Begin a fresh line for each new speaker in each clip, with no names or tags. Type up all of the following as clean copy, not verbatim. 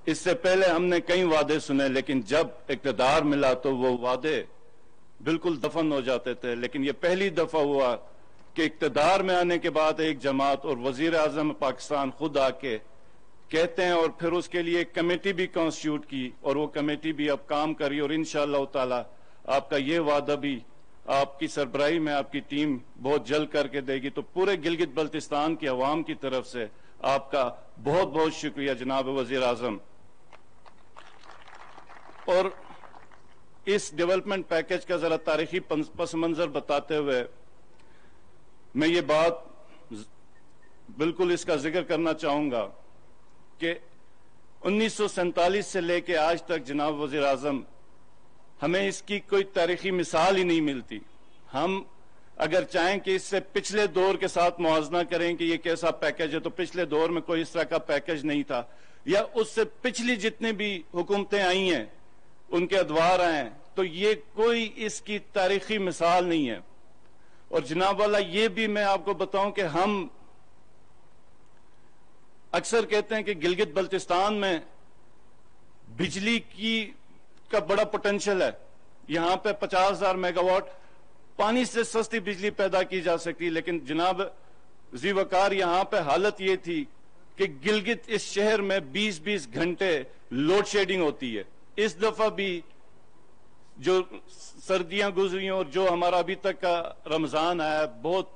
اس سے پہلے ہم نے کئی وعدے سنے، لیکن جب اقتدار ملا تو وہ وعدے بالکل دفن ہو جاتے تھے. لیکن یہ پہلی دفعہ ہوا کہ اقتدار میں آنے کے بعد ایک جماعت اور وزیر اعظم پاکستان خود آ کے کہتے ہیں، اور پھر اس کے لیے ایک کمیٹی بھی کانسٹیٹیوٹ کی، اور وہ کمیٹی بھی اب کام کری، اور انشاءاللہ تعالی آپ کا یہ وعدہ بھی آپ کی سربراہی میں آپ کی ٹیم بہت جلد کر کے دے گی. تو پورے گلگت بلتستان کی عوام کی طرف سے آپ کا بہت بہت شکریہ جناب وزیر اعظم. اور اس ڈیولپمنٹ پیکج کا ذرا تاریخی پس منظر بتاتے ہوئے میں یہ بات بالکل اس کا ذکر کرنا چاہوں گا کہ 1947 سے لے کے آج تک جناب وزیر اعظم ہمیں اس کی کوئی تاریخی مثال ہی نہیں ملتی. ہم اگر چاہیں کہ اس سے پچھلے دور کے ساتھ موازنہ کریں کہ یہ کیسا پیکج ہے، تو پچھلے دور میں کوئی اس طرح کا پیکج نہیں تھا، یا اس سے پچھلی جتنی بھی حکومتیں آئی ہیں ان کے ادوار آئے ہیں، تو یہ کوئی اس کی تاریخی مثال نہیں ہے. اور جناب والا یہ بھی میں آپ کو بتاؤں کہ ہم اکثر کہتے ہیں کہ گلگت بلتستان میں بجلی کا بڑا پوٹینشل ہے، یہاں پہ 50,000 میگا واٹ پانی سے سستی بجلی پیدا کی جا سکتی. لیکن جناب ذی وقار یہاں پہ حالت یہ تھی کہ گلگت اس شہر میں 20-20 گھنٹے لوڈ شیڈنگ ہوتی ہے. اس دفعہ بھی جو سردیاں گزری اور جو ہمارا ابھی تک کا رمضان آیا، بہت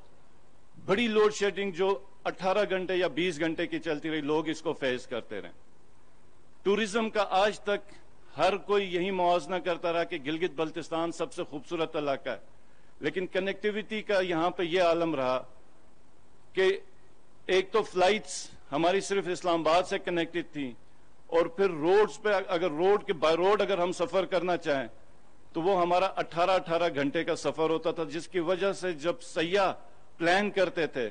بڑی لوڈ شیڈنگ جو 18 گھنٹے یا 20 گھنٹے کی چلتی رہی، لوگ اس کو فیس کرتے رہے. ٹورزم کا آج تک ہر کوئی یہی موازنہ کرتا رہا کہ گلگت بلتستان سب سے خوبصورت علاقہ ہے، لیکن کنیکٹیویٹی کا یہاں پہ یہ عالم رہا کہ ایک تو فلائٹس ہماری صرف اسلام آباد سے کنیکٹڈ تھیں، اور پھر روڈز پہ اگر بائی روڈ اگر ہم سفر کرنا چاہیں تو وہ ہمارا 18 گھنٹے کا سفر ہوتا تھا، جس کی وجہ سے جب سیاح پلان کرتے تھے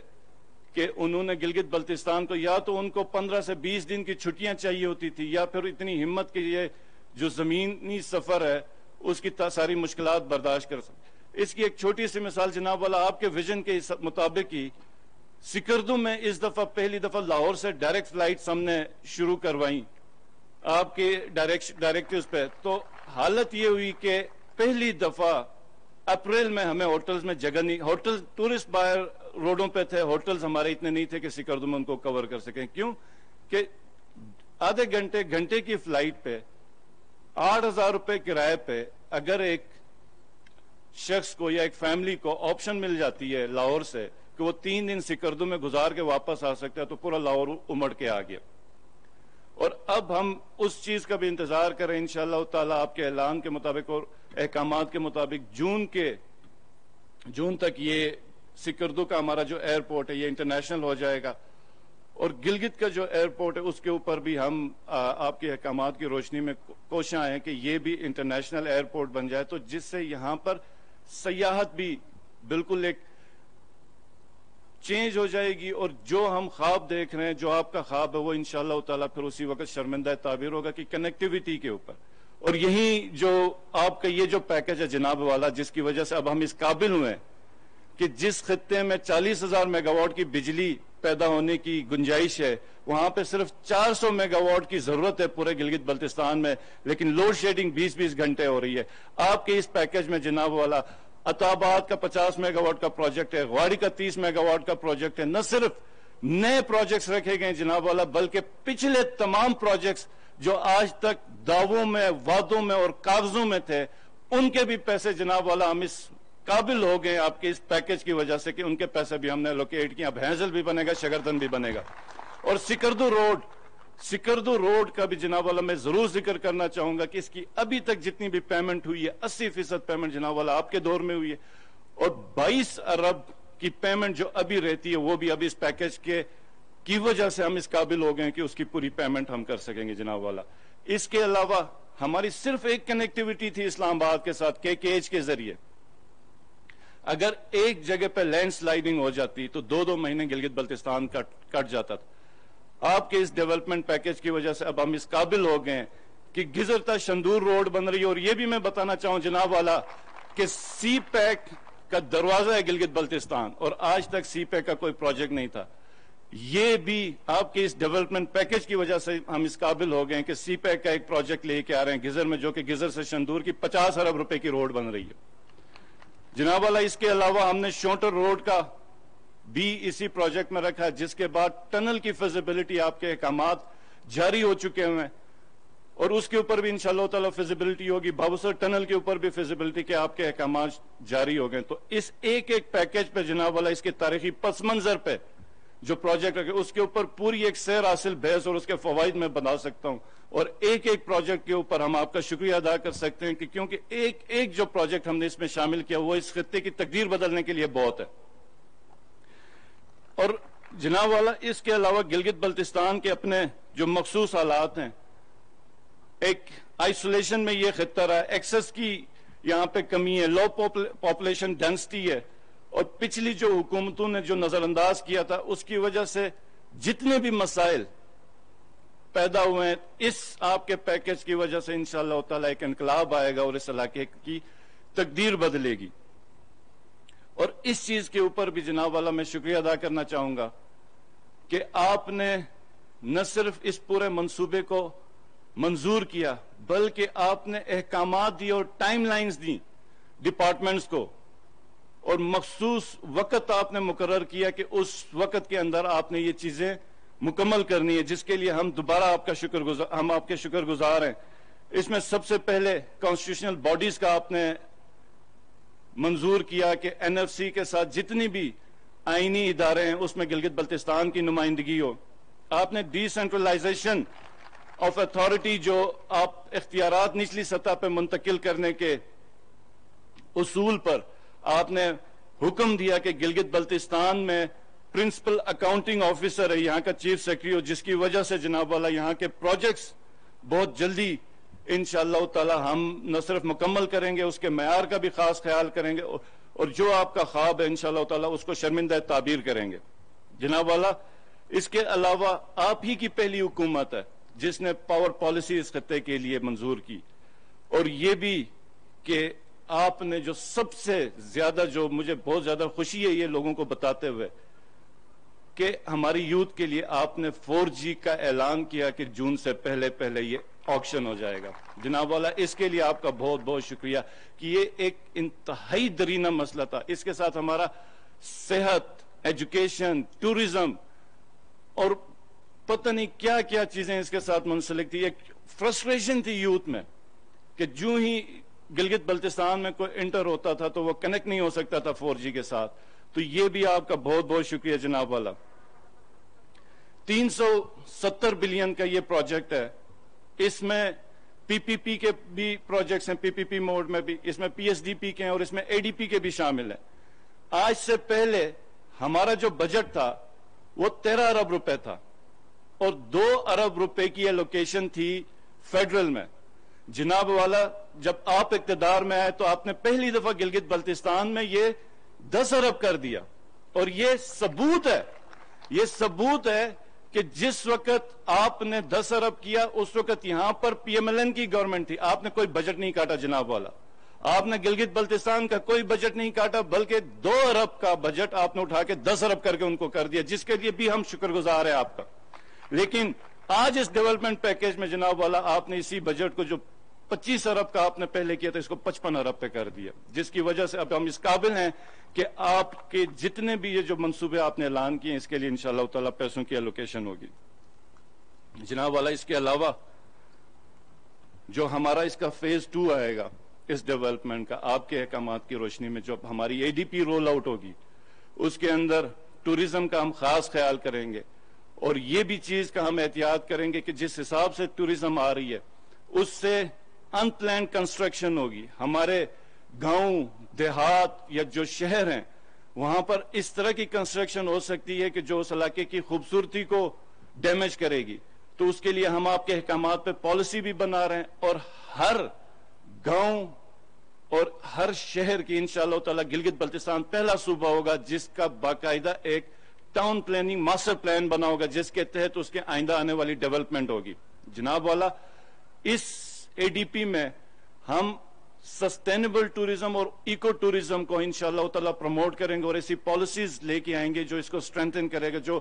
کہ انہوں نے گلگت بلتستان کو، یا تو ان کو 15 سے 20 دن کی چھٹیاں چاہیے ہوتی تھی، یا پھر اتنی ہمت کہ یہ جو زمینی سفر ہے اس کی ساری مشکلات برداشت کر سکتے. اس کی ایک چھوٹی سی مثال جناب والا آپ کے ویژن کے مطابق ہی سکردو میں اس دفعہ پہلی دفعہ لاہور سے ڈائریکٹ فلائٹس ہم نے شروع کروائیں آپ کے ڈائریکٹیوز پہ. تو حالت یہ ہوئی کہ پہلی دفعہ اپریل میں ہمیں ہوٹلز میں جگہ نہیں، ہوٹل ٹورسٹ باہر روڈوں پہ تھے، ہوٹلز ہمارے اتنے نہیں تھے کہ سکردو میں ان کو کور کر سکیں. کیوں کہ آدھے گھنٹے کی فلائٹ پہ 8,000 روپے کرائے پہ اگر ایک شخص کو یا ایک فیملی کو آپشن مل جاتی ہے لاہور سے کہ وہ 3 دن سکردو میں گزار کے واپس آ سکتا ہے، تو پورا لاہور امڑ کے آ گیا. اور اب ہم اس چیز کا بھی انتظار کریں انشاءاللہ تعالی آپ کے اعلان کے مطابق اور احکامات کے مطابق جون تک یہ سکردو کا ہمارا جو ایئرپورٹ ہے یہ انٹرنیشنل ہو جائے گا. اور گلگت کا جو ایئرپورٹ ہے اس کے اوپر بھی ہم آپ کے احکامات کی روشنی میں کوشاں ہیں کہ یہ بھی انٹرنیشنل ایئرپورٹ بن جائے، تو جس سے یہاں پر سیاحت بھی بالکل ایک چینج ہو جائے گی. اور جو ہم خواب دیکھ رہے ہیں، جو آپ کا خواب ہے، وہ انشاءاللہ تعالیٰ پھر اسی وقت شرمندہ تعبیر ہوگا کہ کنیکٹیویٹی کے اوپر. اور یہی جو آپ کا یہ جو پیکج ہے جناب والا، جس کی وجہ سے اب ہم اس قابل ہوئے کہ جس خطے میں 40,000 میگا واٹ کی بجلی پیدا ہونے کی گنجائش ہے، وہاں پہ صرف 400 میگا واٹ کی ضرورت ہے پورے گلگت بلتستان میں، لیکن لوڈ شیڈنگ 20-20 گھنٹے ہو رہی ہے. آپ کے اس پیکج میں جناب والا عطاباد کا 50 میگا واٹ کا پروجیکٹ ہے، غواڑی کا 30 میگا واٹ کا پروجیکٹ ہے. نہ صرف نئے پروجیکٹس رکھے گئے جناب والا، بلکہ پچھلے تمام پروجیکٹس جو آج تک دعووں میں، وعدوں میں اور کاغذوں میں تھے، ان کے بھی پیسے جناب والا ہم اس قابل ہو گئے آپ کے اس پیکج کی وجہ سے کہ ان کے پیسے بھی ہم نے لوکیٹ کیا. اب ہینزل بھی بنے گا، شگردن بھی بنے گا. اور سکردو روڈ کا بھی جناب والا میں ضرور ذکر کرنا چاہوں گا کہ اس کی ابھی تک جتنی بھی پیمنٹ ہوئی ہے 80% پیمنٹ جناب والا آپ کے دور میں ہوئی ہے، اور 22 ارب کی پیمنٹ جو ابھی رہتی ہے وہ بھی ابھی اس پیکج کی وجہ سے ہم اس قابل ہو گئے کہ اس کی پوری پیمنٹ ہم کر سکیں گے جناب والا. اس کے علاوہ ہماری صرف ایک کنیکٹیویٹی تھی اسلام آباد کے ساتھ KKH کے ذریعے. اگر ایک جگہ پہ لینڈ سلائیڈنگ ہو جاتی تو 2 مہینے گلگت بلتستان کٹ جاتا تھا. آپ کے اس ڈیولپمنٹ پیکج کی وجہ سے اب ہم اس قابل ہو گئے کہ گزرتا شندور روڈ بن رہی ہے. اور یہ بھی میں بتانا چاہوں جناب والا کہ سی پیک کا دروازہ ہے گلگت بلتستان، اور آج تک سی پیک کا کوئی پروجیکٹ نہیں تھا. یہ بھی آپ کے اس ڈیولپمنٹ پیکج کی وجہ سے ہم اس قابل ہو گئے ہیں کہ سی پیک کا ایک پروجیکٹ لے کے آ رہے ہیں گزر میں، جو کہ گزر سے شندور کی 50 ارب روپے کی روڈ بن رہی ہے جناب والا۔ اس کے علاوہ ہم نے شونٹر روڈ کا بھی اسی پروجیکٹ میں رکھا ہے، جس کے بعد ٹنل کی فیزیبلٹی آپ کے احکامات جاری ہو چکے ہوئے ہیں، اور اس کے اوپر بھی انشاءاللہ تعالی فیزیبلٹی ہوگی۔ بابوسر ٹنل کے اوپر بھی فیزیبلٹی کے آپ کے احکامات جاری ہو گئے۔ تو اس ایک ایک پیکج پہ جناب والا، اس کے تاریخی پس منظر پہ جو پروجیکٹ رکھے، اس کے اوپر پوری ایک سیر حاصل بحث اور اس کے فوائد میں بتا سکتا ہوں، اور ایک ایک پروجیکٹ کے اوپر ہم آپ کا شکریہ ادا کر سکتے ہیں کہ کیونکہ ایک ایک جو پروجیکٹ ہم نے اس میں شامل کیا وہ اس خطے کی تقدیر بدلنے کے لیے بہت ہے۔ اور جناب والا اس کے علاوہ گلگت بلتستان کے اپنے جو مخصوص حالات ہیں، ایک آئسولیشن میں یہ خطہ رہا ہے، ایکسس کی یہاں پہ کمی ہے، لو پاپولیشن ڈینسٹی ہے، اور پچھلی جو حکومتوں نے جو نظر انداز کیا تھا اس کی وجہ سے جتنے بھی مسائل پیدا ہوئے ہیں، اس آپ کے پیکج کی وجہ سے انشاءاللہ تعالی ایک انقلاب آئے گا اور اس علاقے کی تقدیر بدلے گی۔ اور اس چیز کے اوپر بھی جناب والا میں شکریہ ادا کرنا چاہوں گا کہ آپ نے نہ صرف اس پورے منصوبے کو منظور کیا، بلکہ آپ نے احکامات دی اور ٹائم لائنز دی ڈپارٹمنٹس کو، اور مخصوص وقت آپ نے مقرر کیا کہ اس وقت کے اندر آپ نے یہ چیزیں مکمل کرنی ہے، جس کے لیے ہم دوبارہ آپ کے شکر گزار ہیں۔ اس میں سب سے پہلے کانسٹیٹیوشنل باڈیز کا آپ نے منظور کیا کہ این ایف سی کے ساتھ جتنی بھی آئینی ادارے ہیں اس میں گلگت بلتستان کی نمائندگی ہو۔ آپ نے ڈی سینٹرلائزیشن آف اتھارٹی، جو آپ اختیارات نچلی سطح پہ منتقل کرنے کے اصول پر آپ نے حکم دیا کہ گلگت بلتستان میں پرنسپل اکاؤنٹنگ آفیسر ہے یہاں کا چیف سیکرٹری ہو، جس کی وجہ سے جناب والا یہاں کے پروجیکٹس بہت جلدی انشاءاللہ تعالی ہم نہ صرف مکمل کریں گے، اس کے معیار کا بھی خاص خیال کریں گے، اور جو آپ کا خواب ہے انشاءاللہ تعالی اس کو شرمندہ تعبیر کریں گے جناب والا۔ اس کے علاوہ آپ ہی کی پہلی حکومت ہے جس نے پاور پالیسی اس خطے کے لیے منظور کی، اور یہ بھی کہ آپ نے جو سب سے زیادہ، جو مجھے بہت زیادہ خوشی ہے یہ لوگوں کو بتاتے ہوئے، کہ ہماری یوتھ کے لیے آپ نے 4G کا اعلان کیا کہ جون سے پہلے یہ آکشن ہو جائے گا جناب والا۔ اس کے لیے آپ کا بہت بہت شکریہ کہ یہ ایک انتہائی درینہ مسئلہ تھا، اس کے ساتھ ہمارا صحت، ایجوکیشن، ٹورزم اور پتہ نہیں کیا کیا چیزیں اس کے ساتھ منسلک تھی۔ ایک فرسٹریشن تھی یوتھ میں کہ جو ہی گلگت بلتستان میں کوئی انٹر ہوتا تھا تو وہ کنیکٹ نہیں ہو سکتا تھا 4G کے ساتھ، تو یہ بھی آپ کا بہت بہت شکریہ جناب والا۔ 370 بلین کا یہ پروجیکٹ ہے، اس میں پی پی پی کے بھی پروجیکٹس ہیں، پی پی پی موڈ میں بھی، اس میں پی ایس ڈی پی کے ہیں اور اس میں اے ڈی پی کے بھی شامل ہیں۔ آج سے پہلے ہمارا جو بجٹ تھا وہ 13 ارب روپے تھا، اور 2 ارب روپے کی الوکیشن تھی فیڈرل میں جناب والا۔ جب آپ اقتدار میں آئے تو آپ نے پہلی دفعہ گلگت بلتستان میں یہ 10 ارب کر دیا، اور یہ ثبوت ہے کہ جس وقت آپ نے 10 ارب کیا اس وقت یہاں پر پی ایم ایل این کی گورنمنٹ تھی، آپ نے کوئی بجٹ نہیں کاٹا جناب والا، آپ نے گلگت بلتستان کا کوئی بجٹ نہیں کاٹا، بلکہ 2 ارب کا بجٹ آپ نے اٹھا کے 10 ارب کر کے ان کو کر دیا، جس کے لیے بھی ہم شکر گزار ہیں آپ کا۔ لیکن آج اس ڈیولپمنٹ پیکج میں جناب والا آپ نے اسی بجٹ کو جو 25 ارب کا آپ نے پہلے کیا تھا اس کو 55 ارب پہ کر دیا، جس کی وجہ سے اب ہم اس قابل ہیں کہ آپ کے جتنے بھی یہ جو منصوبے آپ نے اعلان کیے اس کے لیے انشاءاللہ تعالی پیسوں کی الوکیشن ہوگی جناب والا۔ اس کے علاوہ جو ہمارا اس کا فیز 2 آئے گا اس ڈیولپمنٹ کا، آپ کے احکامات کی روشنی میں جو ہماری اے ڈی پی رول آؤٹ ہوگی، اس کے اندر ٹورزم کا ہم خاص خیال کریں گے، اور یہ بھی چیز کا ہم احتیاط کریں گے کہ جس حساب سے ٹورزم آ رہی ہے اس سے ان پلانڈ کنسٹرکشن ہوگی۔ ہمارے گاؤں دیہات یا جو شہر ہیں وہاں پر اس طرح کی کنسٹرکشن ہو سکتی ہے کہ جو اس علاقے کی خوبصورتی کو ڈیمیج کرے گی، تو اس کے لیے ہم آپ کے احکامات پہ پالیسی بھی بنا رہے ہیں، اور ہر گاؤں اور ہر شہر کی انشاءاللہ تعالی گلگت بلتستان پہلا صوبہ ہوگا جس کا باقاعدہ ایک ٹاؤن پلاننگ ماسٹر پلان بنا ہوگا، جس کے تحت اس کے آئندہ آنے والی ڈیولپمنٹ ہوگی جناب والا۔ اس اے ڈی پی میں ہم سسٹینیبل ٹورزم اور ایکو ٹورزم کو انشاءاللہ تعالی پروموٹ کریں گے، اور ایسی پالیسیز لے کے آئیں گے جو اس کو سٹرینتھن کرے گا، جو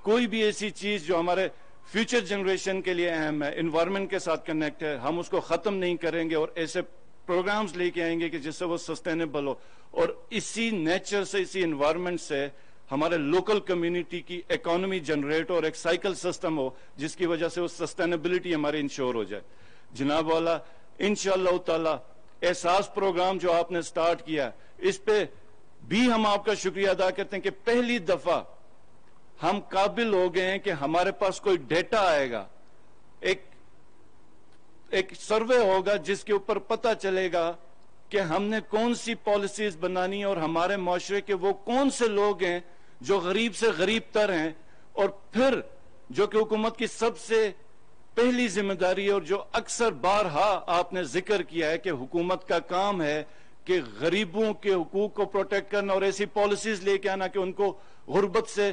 کوئی بھی ایسی چیز جو ہمارے فیوچر جنریشن کے لیے اہم ہے، انوائرمنٹ کے ساتھ کنیکٹ ہے، ہم اس کو ختم نہیں کریں گے اور ایسے پروگرامز لے کے آئیں گے کہ جس سے وہ سسٹینیبل ہو، اور اسی نیچر سے، اسی انوائرمنٹ سے ہمارے لوکل کمیونٹی کی اکانومی جنریٹ ہو اور ایک سائیکل سسٹم ہو جس کی وجہ سے وہ سسٹینیبلٹی ہماری انشور ہو جائے۔ جناب والا، انشاءاللہ تعالی احساس پروگرام جو آپ نے سٹارٹ کیا، اس پہ بھی ہم آپ کا شکریہ ادا کرتے ہیں کہ پہلی دفعہ ہم قابل ہو گئے ہیں کہ ہمارے پاس کوئی ڈیٹا آئے گا، ایک سروے ہوگا جس کے اوپر پتہ چلے گا کہ ہم نے کون سی پالیسیز بنانی ہے اور ہمارے معاشرے کے وہ کون سے لوگ ہیں جو غریب سے غریب تر ہیں، اور پھر جو کہ حکومت کی سب سے پہلی ذمہ داری ہے اور جو اکثر بارہا آپ نے ذکر کیا ہے کہ حکومت کا کام ہے کہ غریبوں کے حقوق کو پروٹیکٹ کرنا اور ایسی پالیسیز لے کے آنا کہ ان کو غربت سے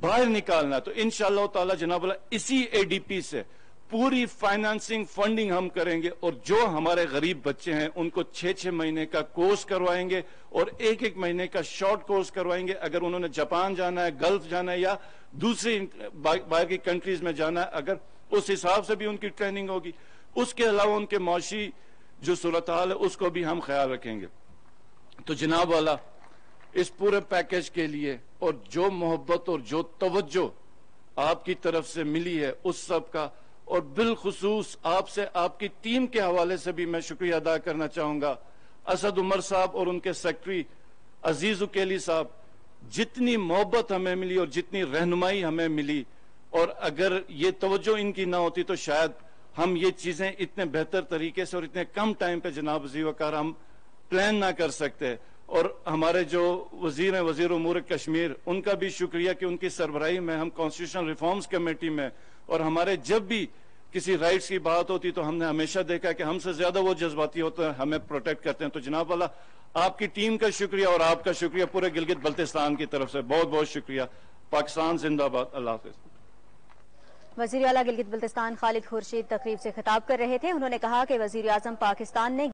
باہر نکالنا۔ تو انشاءاللہ تعالی جناب اللہ اسی اے ڈی پی سے پوری فائنانسنگ فنڈنگ ہم کریں گے، اور جو ہمارے غریب بچے ہیں ان کو 6 مہینے کا کورس کروائیں گے اور 1 مہینے کا شارٹ کورس کروائیں گے۔ اگر انہوں نے جاپان جانا ہے، گلف جانا ہے یا دوسری باہر کی کنٹریز میں جانا ہے، اگر اس حساب سے بھی ان کی ٹریننگ ہوگی۔ اس کے علاوہ ان کے معاشی جو صورتحال ہے اس کو بھی ہم خیال رکھیں گے۔ تو جناب والا، اس پورے پیکج کے لیے اور جو محبت اور جو توجہ آپ کی طرف سے ملی ہے اس سب کا، اور بالخصوص آپ سے آپ کی ٹیم کے حوالے سے بھی میں شکریہ ادا کرنا چاہوں گا۔ اسد عمر صاحب اور ان کے سیکٹری عزیز اکیلی صاحب، جتنی محبت ہمیں ملی اور جتنی رہنمائی ہمیں ملی، اور اگر یہ توجہ ان کی نہ ہوتی تو شاید ہم یہ چیزیں اتنے بہتر طریقے سے اور اتنے کم ٹائم پہ جناب وزیر وقار ہم پلان نہ کر سکتے۔ اور ہمارے جو وزیر ہیں، وزیر امور کشمیر، ان کا بھی شکریہ کہ ان کی سربراہی میں ہم کانسٹیٹیوشن ریفارمز کمیٹی میں، اور ہمارے جب بھی کسی رائٹس کی بات ہوتی تو ہم نے ہمیشہ دیکھا کہ ہم سے زیادہ وہ جذباتی ہوتے ہیں، ہمیں پروٹیکٹ کرتے ہیں۔ تو جناب والا، آپ کی ٹیم کا شکریہ اور آپ کا شکریہ پورے گلگت بلتستان کی طرف سے، بہت بہت شکریہ۔ پاکستان زندہ باد۔ اللہ حافظ۔
وزیر اعلیٰ گلگت بلتستان خالد خورشید تقریب سے خطاب کر رہے تھے۔ انہوں نے کہا کہ وزیر اعظم پاکستان نے